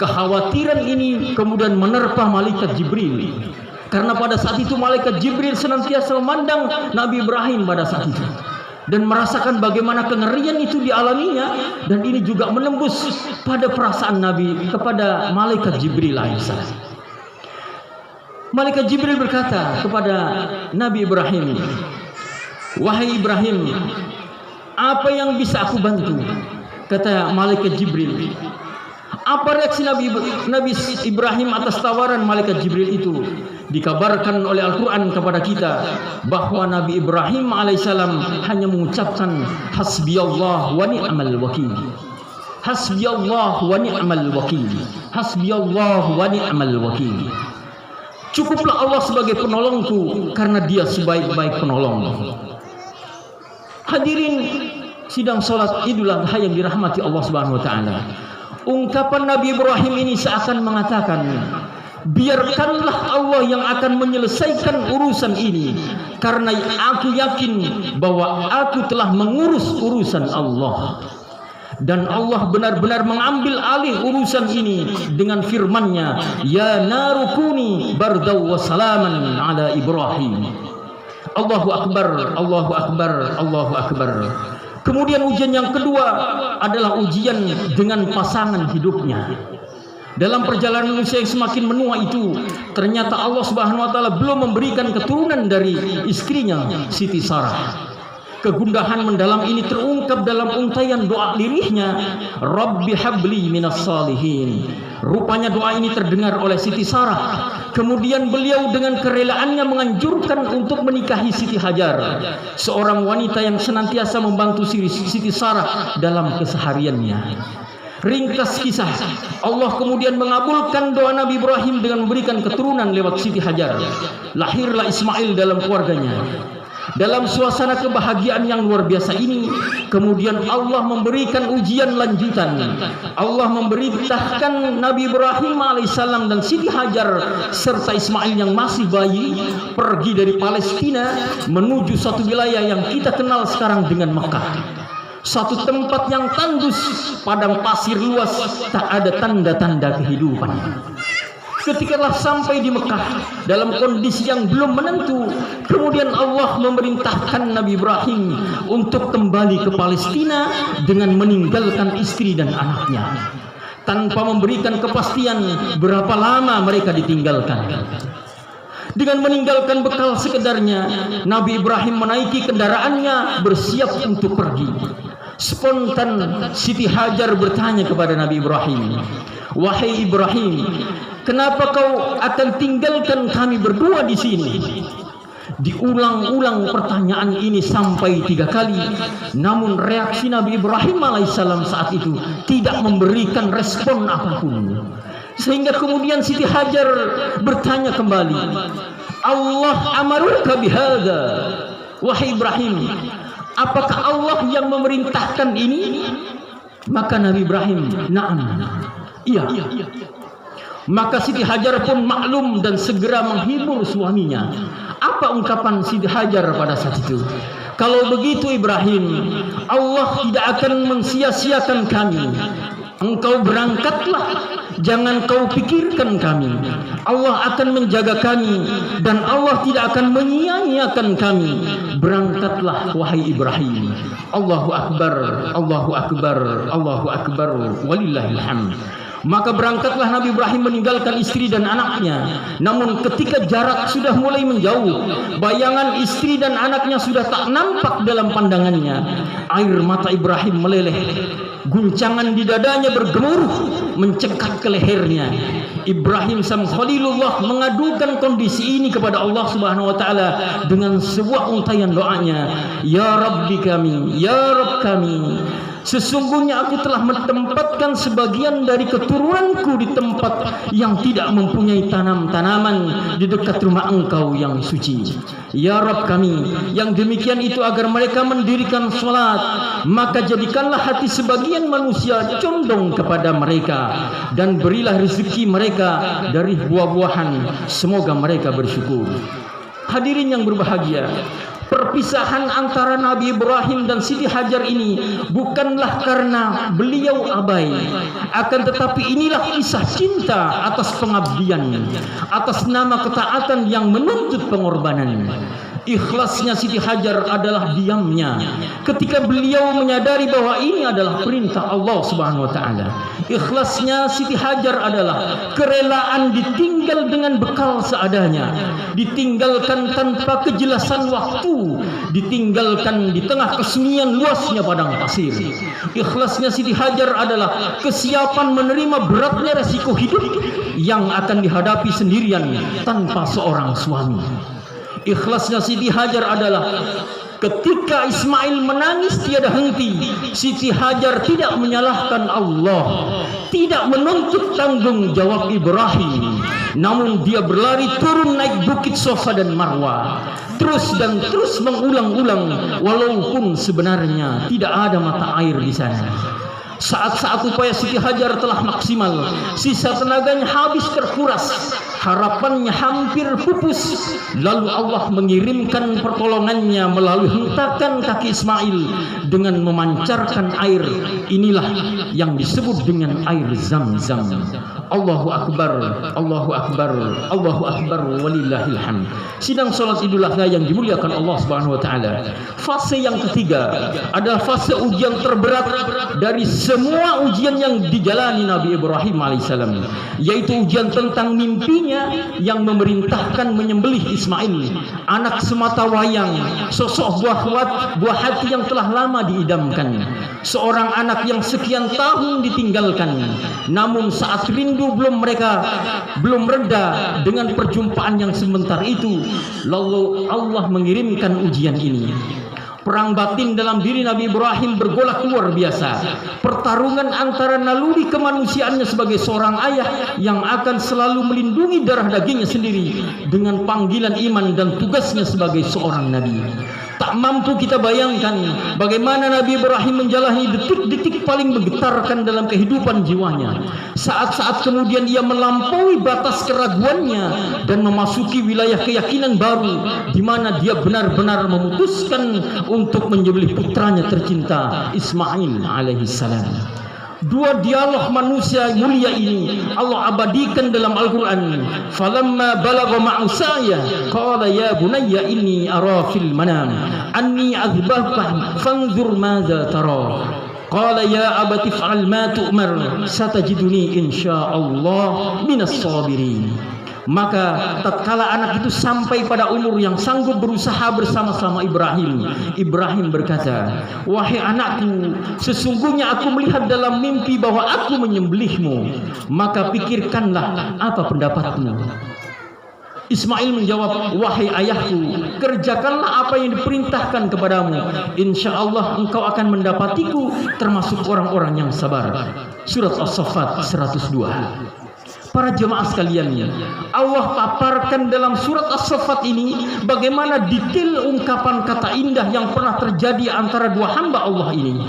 Kekhawatiran ini kemudian menerpa malaikat Jibril. Karena pada saat itu malaikat Jibril senantiasa memandang Nabi Ibrahim pada saat itu dan merasakan bagaimana kengerian itu dialaminya, dan ini juga menembus pada perasaan Nabi kepada malaikat Jibril alaihissalam. Malaikat Jibril berkata kepada Nabi Ibrahim, Wahai Ibrahim, apa yang bisa aku bantu? Kata malaikat Jibril. Apa reaksi Nabi Ibrahim atas tawaran malaikat Jibril itu? Dikabarkan oleh Al-Quran kepada kita bahwa Nabi Ibrahim alaihissalam hanya mengucapkan hasbiyallah wa ni'mal wakil. Hasbiyallah wa ni'mal wakil. Hasbiyallah wa ni'mal wakil. Cukuplah Allah sebagai penolongku, karena Dia sebaik-baik penolong. Hadirin sidang salat Idul Adha yang dirahmati Allah Subhanahu wa taala. Ungkapan Nabi Ibrahim ini seakan mengatakan, biarkanlah Allah yang akan menyelesaikan urusan ini, karena aku yakin bahwa aku telah mengurus urusan Allah. Dan Allah benar-benar mengambil alih urusan ini dengan firman-Nya, ya narukuni bardaw wa salaman ala Ibrahim. Allahu akbar, Allahu akbar, Allahu akbar. Kemudian ujian yang kedua adalah ujian dengan pasangan hidupnya. Dalam perjalanan manusia yang semakin menua itu, ternyata Allah Subhanahu wa taala belum memberikan keturunan dari istrinya Siti Sarah. Kegundahan mendalam ini terungkap dalam untaian doa lirihnya, Rabbi habli minas salihin. Rupanya doa ini terdengar oleh Siti Sarah. Kemudian beliau dengan kerelaannya menganjurkan untuk menikahi Siti Hajar, seorang wanita yang senantiasa membantu Siti Sarah dalam kesehariannya. Ringkas kisah, Allah kemudian mengabulkan doa Nabi Ibrahim dengan memberikan keturunan lewat Siti Hajar. Lahirlah Ismail dalam keluarganya. Dalam suasana kebahagiaan yang luar biasa ini, kemudian Allah memberikan ujian lanjutan. Allah memberitakan Nabi Ibrahim alaihissalam dan Siti Hajar serta Ismail yang masih bayi pergi dari Palestina menuju satu wilayah yang kita kenal sekarang dengan Mekah. Satu tempat yang tandus, padang pasir luas, tak ada tanda-tanda kehidupan. Ketika sampai di Mekah dalam kondisi yang belum menentu, kemudian Allah memerintahkan Nabi Ibrahim untuk kembali ke Palestina dengan meninggalkan istri dan anaknya, tanpa memberikan kepastian berapa lama mereka ditinggalkan. Dengan meninggalkan bekal sekedarnya, Nabi Ibrahim menaiki kendaraannya bersiap untuk pergi. Spontan Siti Hajar bertanya kepada Nabi Ibrahim, wahai Ibrahim, kenapa kau akan tinggalkan kami berdua di sini? Diulang-ulang pertanyaan ini sampai 3 kali, namun reaksi Nabi Ibrahim alaihissalam saat itu tidak memberikan respon apapun. Sehingga kemudian Siti Hajar bertanya kembali, Allah amaruka bihada, wahai Ibrahim, apakah Allah yang memerintahkan ini? Maka Nabi Ibrahim, na'am, iya. Maka Siti Hajar pun maklum dan segera menghibur suaminya. Apa ungkapan Siti Hajar pada saat itu? Kalau begitu Ibrahim, Allah tidak akan mensia-siakan kami. Engkau berangkatlah, jangan kau pikirkan kami. Allah akan menjaga kami dan Allah tidak akan menyia-nyiakan kami. Berangkatlah wahai Ibrahim. Allahu akbar, Allahu akbar, Allahu akbar, walillahil hamd. Maka berangkatlah Nabi Ibrahim meninggalkan istri dan anaknya. Namun ketika jarak sudah mulai menjauh, bayangan istri dan anaknya sudah tak nampak dalam pandangannya. Air mata Ibrahim meleleh, guncangan di dadanya bergemuruh mencekak ke lehernya. Ibrahim sang Khalilullah mengadukan kondisi ini kepada Allah Subhanahu wa taala dengan sebuah untaian doanya, ya Rabbi kami, ya Rabb kami, sesungguhnya aku telah menempatkan sebagian dari keturunanku di tempat yang tidak mempunyai tanam-tanaman di dekat rumah Engkau yang suci. Ya Rabb kami, yang demikian itu agar mereka mendirikan sholat, maka jadikanlah hati sebagian manusia condong kepada mereka, dan berilah rezeki mereka dari buah-buahan, semoga mereka bersyukur. Hadirin yang berbahagia, perpisahan antara Nabi Ibrahim dan Siti Hajar ini bukanlah karena beliau abai, akan tetapi inilah kisah cinta atas pengabdian, atas nama ketaatan yang menuntut pengorbanan. Ikhlasnya Siti Hajar adalah diamnya ketika beliau menyadari bahwa ini adalah perintah Allah Subhanahu wa taala. Ikhlasnya Siti Hajar adalah kerelaan ditinggal dengan bekal seadanya, ditinggalkan tanpa kejelasan waktu, ditinggalkan di tengah kesunyian luasnya padang pasir. Ikhlasnya Siti Hajar adalah kesiapan menerima beratnya resiko hidup yang akan dihadapi sendirian tanpa seorang suami. Ikhlasnya Siti Hajar adalah ketika Ismail menangis tiada henti, Siti Hajar tidak menyalahkan Allah, tidak menuntut tanggung jawab Ibrahim, namun dia berlari turun naik bukit Safa dan Marwah, terus dan terus mengulang-ulang walaupun sebenarnya tidak ada mata air di sana. Saat-saat upaya Siti Hajar telah maksimal, sisa tenaganya habis terkuras, harapannya hampir pupus. Lalu Allah mengirimkan pertolongannya melalui hentakan kaki Ismail dengan memancarkan air. Inilah yang disebut dengan air Zam-Zam. Allahu Akbar, Allahu Akbar, Allahu Akbar, walillahil hamd. Sidang salat Idul Adha yang dimuliakan Allah Subhanahu wa taala. Fase yang ketiga adalah fase ujian terberat dari semua ujian yang dijalani Nabi Ibrahim alaihissalam, yaitu ujian tentang mimpinya yang memerintahkan menyembelih Ismail, anak semata wayang, sosok buah hati yang telah lama diidamkan, seorang anak yang sekian tahun ditinggalkan, namun saat rindu belum reda dengan perjumpaan yang sebentar itu, lalu Allah mengirimkan ujian ini. Perang batin dalam diri Nabi Ibrahim bergolak luar biasa. Pertarungan antara naluri kemanusiaannya sebagai seorang ayah yang akan selalu melindungi darah dagingnya sendiri dengan panggilan iman dan tugasnya sebagai seorang nabi. Tak mampu kita bayangkan bagaimana Nabi Ibrahim menjalani detik-detik paling menggetarkan dalam kehidupan jiwanya. Saat-saat kemudian ia melampaui batas keraguannya dan memasuki wilayah keyakinan baru, di mana dia benar-benar memutuskan untuk menyembelih putranya tercinta Ismail alaihissalam. Dua dialog manusia mulia ini Allah abadikan dalam Al-Quran. Falamma balagha ma'usaya qala ya bunayya inni ara fil manam anni azbahka fanzur madza tara qala ya abati fa'al ma tu'mar satajiduni insyaallah minas sabirin. Maka tatkala anak itu sampai pada umur yang sanggup berusaha bersama-sama Ibrahim, Ibrahim berkata, wahai anakku, sesungguhnya aku melihat dalam mimpi bahwa aku menyembelihmu, maka pikirkanlah apa pendapatmu. Ismail menjawab, wahai ayahku, kerjakanlah apa yang diperintahkan kepadamu, insya Allah engkau akan mendapatiku termasuk orang-orang yang sabar. Surat As-Saffat 102. Para jemaah sekalian, Allah paparkan dalam surat As-Saffat ini bagaimana detail ungkapan kata indah yang pernah terjadi antara dua hamba Allah ini.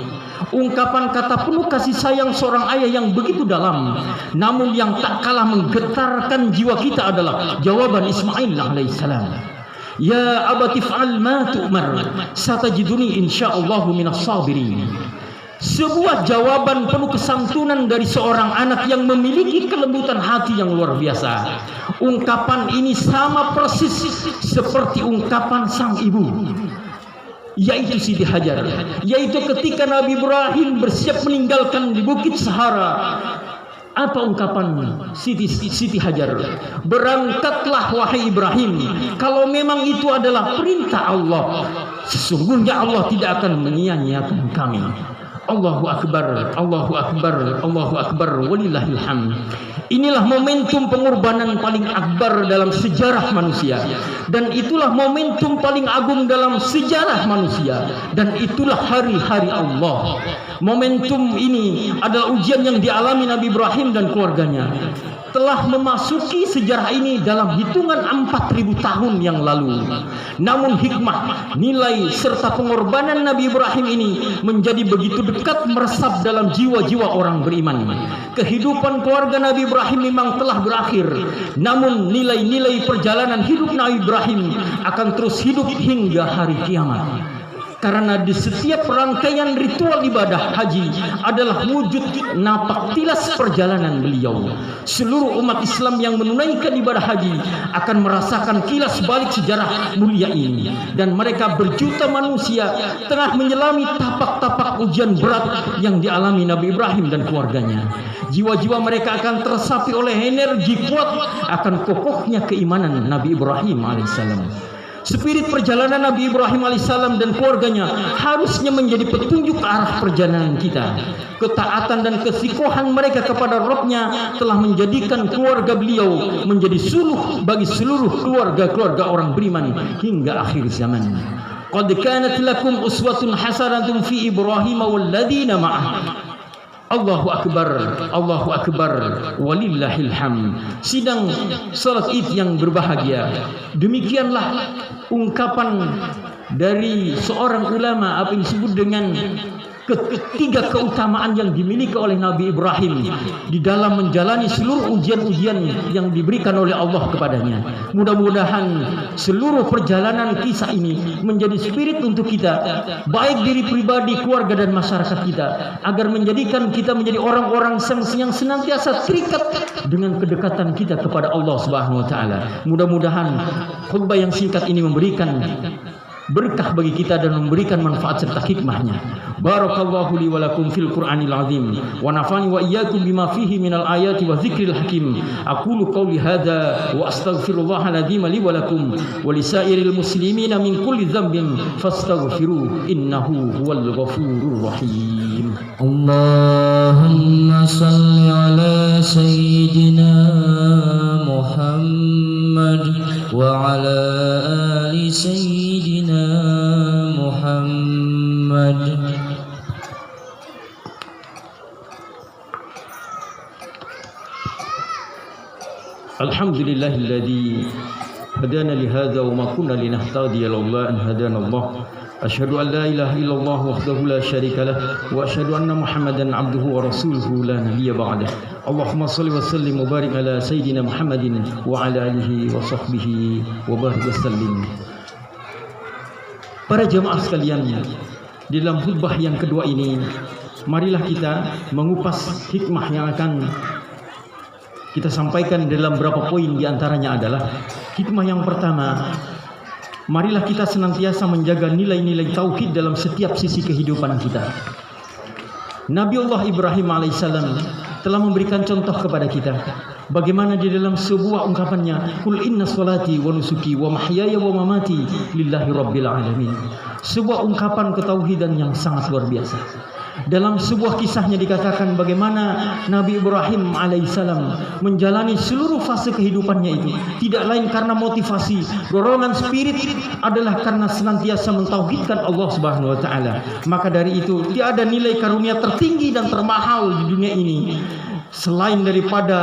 Ungkapan kata penuh kasih sayang seorang ayah yang begitu dalam, namun yang tak kalah menggetarkan jiwa kita adalah jawaban Ismail alaihissalam. Ya abati fa'al ma tu'mar satajiduni insyaallahu minas sabirin. Sebuah jawaban penuh kesantunan dari seorang anak yang memiliki kelembutan hati yang luar biasa. Ungkapan ini sama persis seperti ungkapan sang ibu, yaitu Siti Hajar, yaitu ketika Nabi Ibrahim bersiap meninggalkan di Bukit Sahara. Apa ungkapan Siti Hajar? Berangkatlah wahai Ibrahim, kalau memang itu adalah perintah Allah, sesungguhnya Allah tidak akan menyia-nyiakan kami. Allahu Akbar, Allahu Akbar, Allahu Akbar, walillahil hamd. Inilah momentum pengorbanan paling akbar dalam sejarah manusia, dan itulah momentum paling agung dalam sejarah manusia, dan itulah hari-hari Allah. Momentum ini adalah ujian yang dialami Nabi Ibrahim dan keluarganya. Telah memasuki sejarah ini dalam hitungan 4.000 tahun yang lalu. Namun hikmah, nilai serta pengorbanan Nabi Ibrahim ini menjadi begitu dekat meresap dalam jiwa-jiwa orang beriman. Kehidupan keluarga Nabi Ibrahim memang telah berakhir, namun nilai-nilai perjalanan hidup Nabi Ibrahim akan terus hidup hingga hari kiamat. Karena di setiap rangkaian ritual ibadah haji adalah wujud napak tilas perjalanan beliau. Seluruh umat Islam yang menunaikan ibadah haji akan merasakan kilas balik sejarah mulia ini. Dan mereka berjuta manusia tengah menyelami tapak-tapak ujian berat yang dialami Nabi Ibrahim dan keluarganya. Jiwa-jiwa mereka akan tersapi oleh energi kuat akan kokohnya keimanan Nabi Ibrahim alaihissalam. Spirit perjalanan Nabi Ibrahim alaihissalam dan keluarganya harusnya menjadi petunjuk ke arah perjalanan kita. Ketaatan dan kesikohan mereka kepada Rabb-Nya telah menjadikan keluarga beliau menjadi suluh bagi seluruh keluarga-keluarga orang beriman hingga akhir zaman. Qad kanat lakum uswatun hasanatun fi Ibrahim walladzina ma'ah. Allahu Akbar, walillahil hamd. Sidang salat Id yang berbahagia, demikianlah ungkapan dari seorang ulama apa yang disebut dengan ketiga keutamaan yang dimiliki oleh Nabi Ibrahim di dalam menjalani seluruh ujian-ujian yang diberikan oleh Allah kepadanya. Mudah-mudahan seluruh perjalanan kisah ini menjadi spirit untuk kita, baik diri pribadi, keluarga dan masyarakat kita, agar menjadikan kita menjadi orang-orang yang senantiasa terikat dengan kedekatan kita kepada Allah Subhanahu wa taala. Mudah-mudahan khutbah yang singkat ini memberikan berkah bagi kita dan memberikan manfaat serta hikmahnya. Barakallahu li wa lakum fil Qur'anil azim wa nafani wa iyyakum bima fihi minal ayati wa dzikril hakim. Aqulu qawli hadza wa astaghfirullahal azim li wa lakum wa lisairil muslimina min kulli dhanbin fastaghfiruhu innahu huwal ghafurur rahim. Allahumma salli ala sayyidina Muhammad wa ala ali sayyidina Muhammad. Alhamdulillahilladzi hadana li hadza wa ma kunna linahtadiya laula an hadana Allah. Asyhadu an la ilaha illallah wahdahu la syarika lah wa asyhadu anna Muhammadan abduhu wa rasuluhu la nabiyya ba'dah. Allahumma shalli wa sallim wa barik ala sayyidina Muhammadin wa ala alihi wa sahbihi wa barik wa sallim. Para jemaah sekalian, di dalam khutbah yang kedua ini, marilah kita mengupas hikmah yang akan kita sampaikan dalam beberapa poin. Di antaranya adalah hikmah yang pertama, marilah kita senantiasa menjaga nilai-nilai tauhid dalam setiap sisi kehidupan kita. Nabi Allah Ibrahim alaihissalam telah memberikan contoh kepada kita bagaimana di dalam sebuah ungkapannya, Qul inna salati wa nusuki wa mahyaya wa mamati lillahi rabbil alamin. Sebuah ungkapan ketauhidan yang sangat luar biasa. Dalam sebuah kisahnya dikatakan bagaimana Nabi Ibrahim alaihissalam menjalani seluruh fase kehidupannya itu tidak lain karena motivasi, dorongan spirit adalah karena senantiasa mentauhidkan Allah Subhanahu wa taala. Maka dari itu tidak ada nilai karunia tertinggi dan termahal di dunia ini selain daripada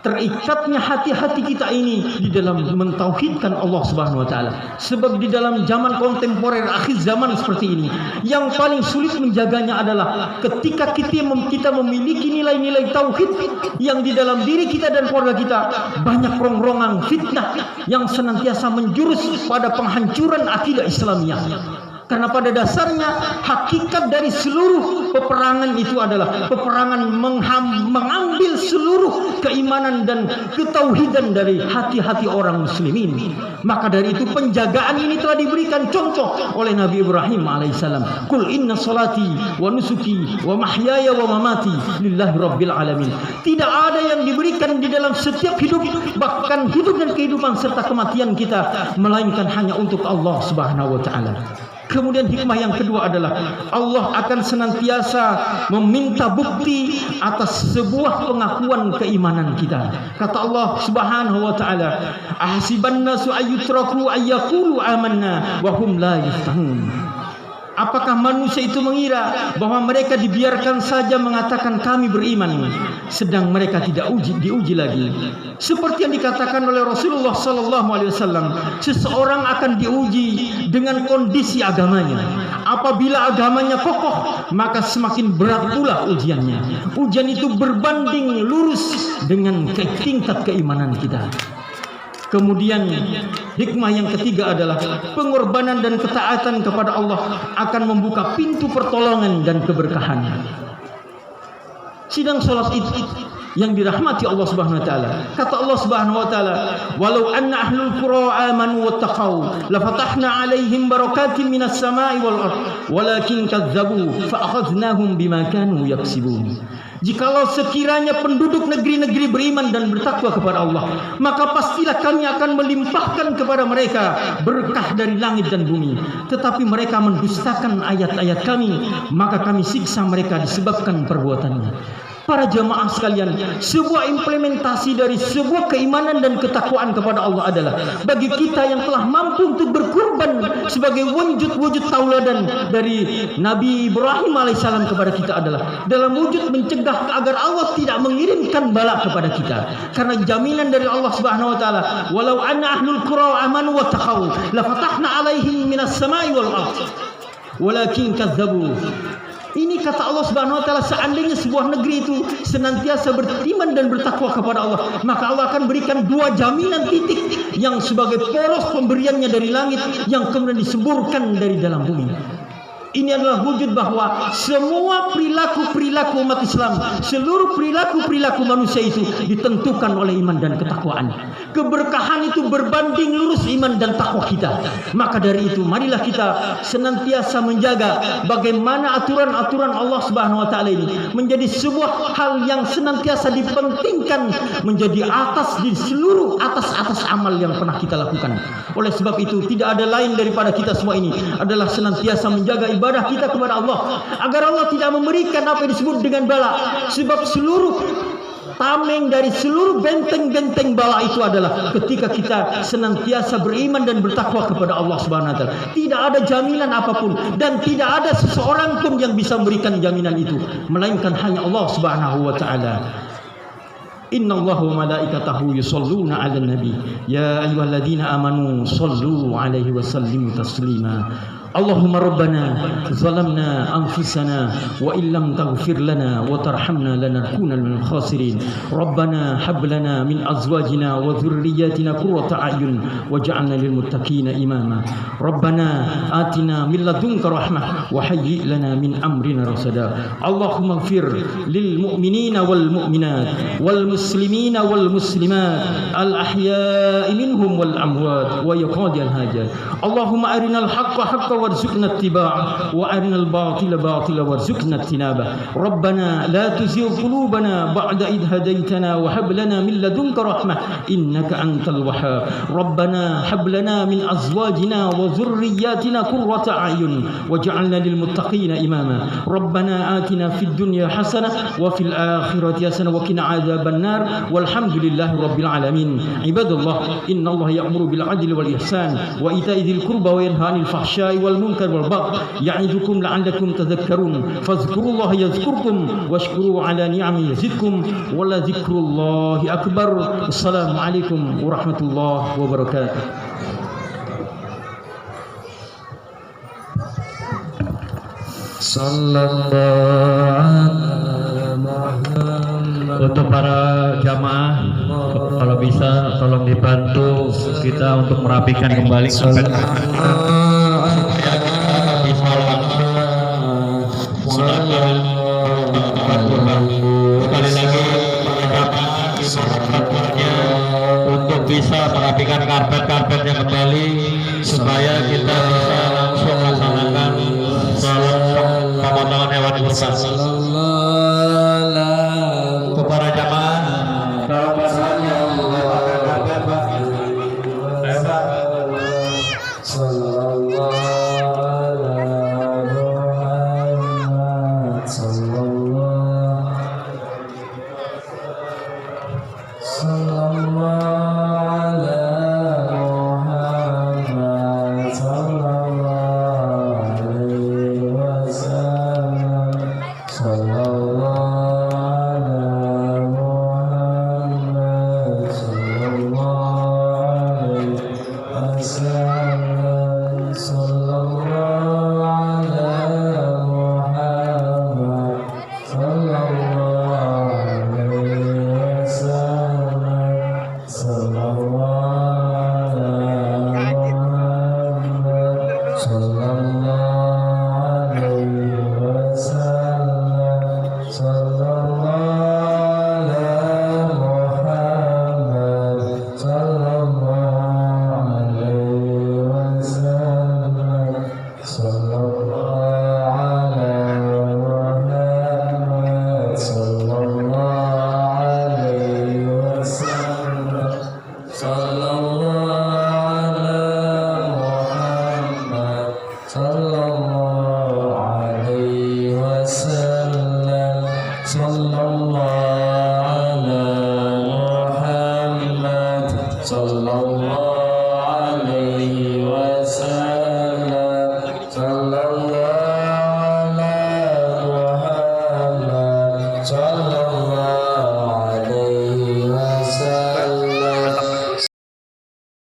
terikatnya hati-hati kita ini di dalam mentauhidkan Allah Subhanahu wa taala. Sebab di dalam zaman kontemporer akhir zaman seperti ini, yang paling sulit menjaganya adalah ketika kita memiliki nilai-nilai tauhid yang di dalam diri kita dan keluarga kita banyak rongrongan fitnah yang senantiasa menjurus pada penghancuran akidah Islamiyah. Karena pada dasarnya hakikat dari seluruh peperangan itu adalah peperangan mengambil seluruh keimanan dan ketauhidan dari hati-hati orang muslimin. Maka dari itu penjagaan ini telah diberikan contoh oleh Nabi Ibrahim alaihissalam. Qul inna salati wa nusuki wa mahyaya wa mamati lillahi rabbil alamin. Tidak ada yang diberikan di dalam setiap hidup, bahkan hidup dan kehidupan serta kematian kita, melainkan hanya untuk Allah Subhanahu wa taala. Kemudian hikmah yang kedua adalah Allah akan senantiasa meminta bukti atas sebuah pengakuan keimanan kita. Kata Allah Subhanahu wa taala, ahsiban nasu ayyutraku ayyaqulu amanna wa hum la yaftahun. Apakah manusia itu mengira bahwa mereka dibiarkan saja mengatakan kami beriman, sedang mereka tidak diuji lagi? Seperti yang dikatakan oleh Rasulullah SAW, seseorang akan diuji dengan kondisi agamanya. Apabila agamanya kokoh, maka semakin berat pula ujiannya. Ujian itu berbanding lurus dengan tingkat keimanan kita. Kemudian Hikmah yang ketiga adalah pengorbanan dan ketaatan kepada Allah akan membuka pintu pertolongan dan keberkahan. Sidang salat itu yang dirahmati Allah Subhanahu wa taala. Kata Allah Subhanahu wa taala, "Walau anna ahlul qura amanu wattaqau, la fatahna 'alaihim barakatin minas sama'i wal ardh, walakin kadzdzabu fa akhadnahum bima kanu yaksibun." Jikalau sekiranya penduduk negeri-negeri beriman dan bertakwa kepada Allah, maka pastilah kami akan melimpahkan kepada mereka berkah dari langit dan bumi. Tetapi mereka mendustakan ayat-ayat kami, maka kami siksa mereka disebabkan perbuatannya. Para jamaah sekalian, sebuah implementasi dari sebuah keimanan dan ketakwaan kepada Allah adalah bagi kita yang telah mampu untuk berkurban sebagai wujud tauladan dari Nabi Ibrahim alaihissalam kepada kita adalah dalam wujud mencegah agar Allah tidak mengirimkan bala kepada kita. Karena jaminan dari Allah Subhanahu wa taala, "Walau anna ahlul qura amanu wattaqau, la fatahna 'alaihim minas sama'i wal ardh, walakin kadzdzabu." Ini kata Allah Subhanahu wa taala, seandainya sebuah negeri itu senantiasa beriman dan bertakwa kepada Allah, maka Allah akan berikan dua jaminan titik yang sebagai poros pemberiannya dari langit yang kemudian disemburkan dari dalam bumi. Ini adalah wujud bahwa semua perilaku-perilaku umat Islam, seluruh perilaku-perilaku manusia itu ditentukan oleh iman dan ketakwaan. Keberkahan itu berbanding lurus iman dan takwa kita. Maka dari itu, marilah kita senantiasa menjaga bagaimana aturan-aturan Allah Subhanahu wa taala ini menjadi sebuah hal yang senantiasa dipentingkan menjadi atas di seluruh atas amal yang pernah kita lakukan. Oleh sebab itu, tidak ada lain daripada kita semua ini adalah senantiasa menjaga ibadah kita kepada Allah agar Allah tidak memberikan apa yang disebut dengan bala, sebab seluruh tameng dari seluruh benteng-benteng bala itu adalah ketika kita senantiasa beriman dan bertakwa kepada Allah Subhanahu wa taala. Tidak ada jaminan apapun dan tidak ada seseorang pun yang bisa memberikan jaminan itu melainkan hanya Allah Subhanahu wa taala. Inna Allah wa malaikatahu yusalluna 'alan nabi ya ayyuhalladzina amanu sallu 'alaihi wa sallimu taslima. Allahumma rabbana zalamna anfusana wa illam taghfir lana wa tarhamna lanakunanna minal khasirin. Rabbana hab lana min azwajina wa dhurriyyatina qurrata a'yun waj'alna lil muttaqina imama. Rabbana atina min ladunka rahmah wa hayyi lana min amrina rasada. Allahumma ighfir lil mu'minina wal mu'minat wal muslimina wal muslimat al ahya'i minhum wal amwat wa yaqdi al hajat. Allahumma arinal haqqa haqqan warzuqna ittiba'ah wa arinal batila batila warzuqna ijtinabah. Rabbana la tuzigh qulubana ba'da idh hadaytana wa hab lana min ladunka rahmah innaka antal wahhab. Rabbana hab lana min azwajina wa dhurriyyatina qurrata a'yun waj'alna lil muttaqina imama. Rabbana atina fid dunya hasanah wa fil akhirati hasanah wa qina adzaban nar. Walhamdulillahi rabbil alamin. Ibadallah, innallaha ya'muru bil 'adli wal ihsan wa ita'i dzil qurba wa yanha 'anil fahsya'i wal munkar wal baghi ya'idukum la'allakum tadhakkarun. Fadhkurullaha yadhkurkum washkuru 'ala ni'amihi yazidkum wa la dzikrullahi akbar. Assalamualaikum warahmatullahi wabarakatuh. Untuk para jamaah, kalau bisa tolong dibantu kita untuk merapikan kembali karpet. Sekali lagi untuk bisa merapikan karpet-karpetnya kembali supaya kita bisa langsung melaksanakan salat pemotongan hewan kurban. Untuk para jamaah, kalau bahasanya Sallallahu Sallallahu